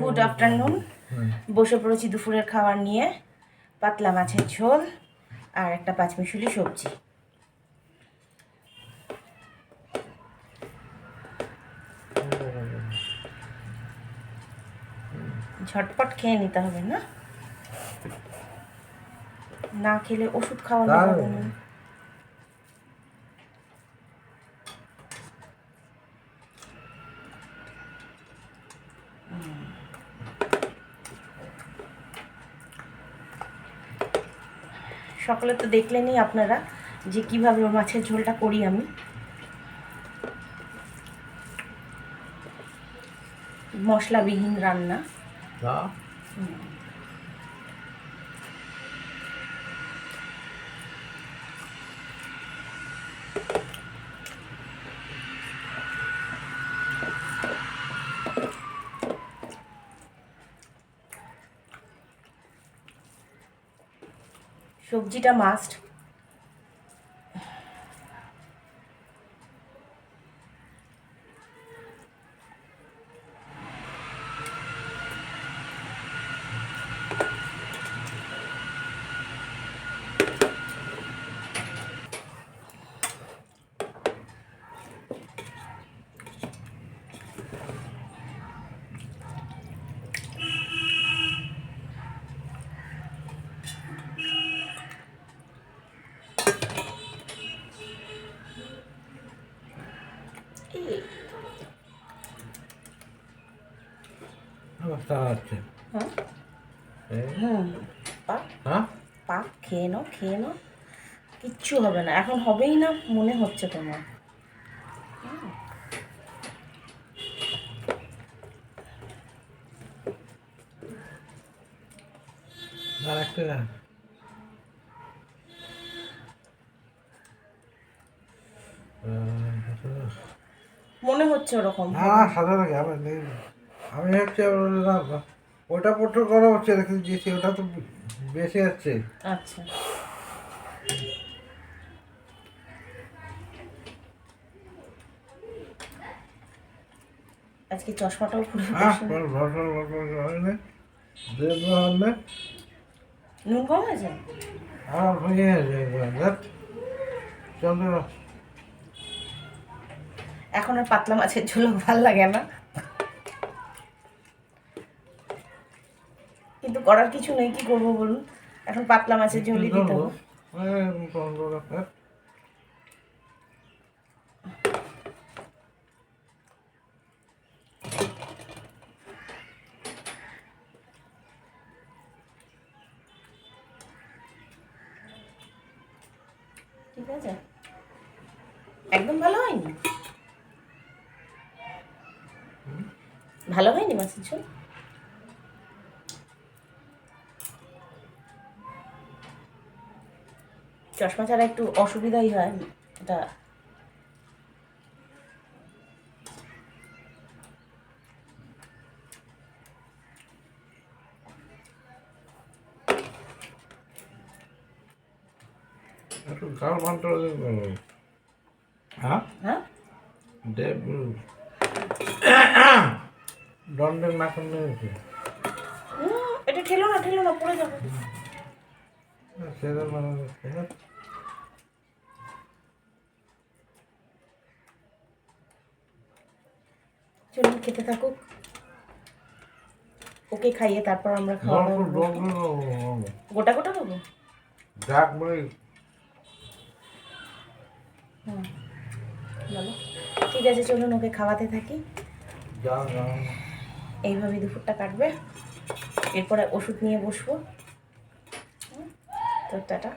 Good afternoon. বসে পড়েছি দুপুরের খাবার নিয়ে, পাতলা মাছের ঝোল আর একটা পাঁচমিশুলি সবজি। ঝটপট খেয়ে নিতে হবে, না না খেলে ওষুধ খাওয়ানো হবে না। সকালে তো দেখলেনই আপনারা যে কিভাবে মাছের ঝোলটা করি আমি। মশলাবিহীন রান্না। সবজিটা মাস্ট। পাক খেয়ে নাও, খেয়ে নাও, কিচ্ছু হবে না। এখন হবেই না মনে হচ্ছে তোমার। মনে হচ্ছে ওরকম। আমি হচ্ছে ওটা পোট্র করা হচ্ছে, দিয়েছি ওটা তো বেশি যাচ্ছে। আচ্ছা, আজকে চশমাটাও খুলে নুন কম আছে। এখন আর পাতলা মাছের ঝোল ভাল লাগে না, কিন্তু করার কিছু নেই। কি করবো বলুন, এখন পাতলা মাছের ঝোলই দিতে হবে। ঠিক আছে, একদম ভালো হয়নি, ভালো হয়নি মাছের ঝোল। চশমা ছাড়া একটু অসুবিধাই হয় এটা। একটু গাল ভান্টা হ্যাঁ হ্যাঁ, দণ্ডের না করলে এটা ঠেলো না, ঠেলো না, পড়ে যাবে। সেদের মানে চলুন খেতে থাকুক, ওকে খাইয়ে তারপর আমরা খাওয়া দাওয়া করবো। গোটা গোটা দেবো। ডাক বলে বলো, ঠিক আছে, চলুন ওকে খাওয়াতে থাকি। এইভাবে দুপুরটা কাটবে, এরপরে ওষুধ নিয়ে বসবো। তো টাটা।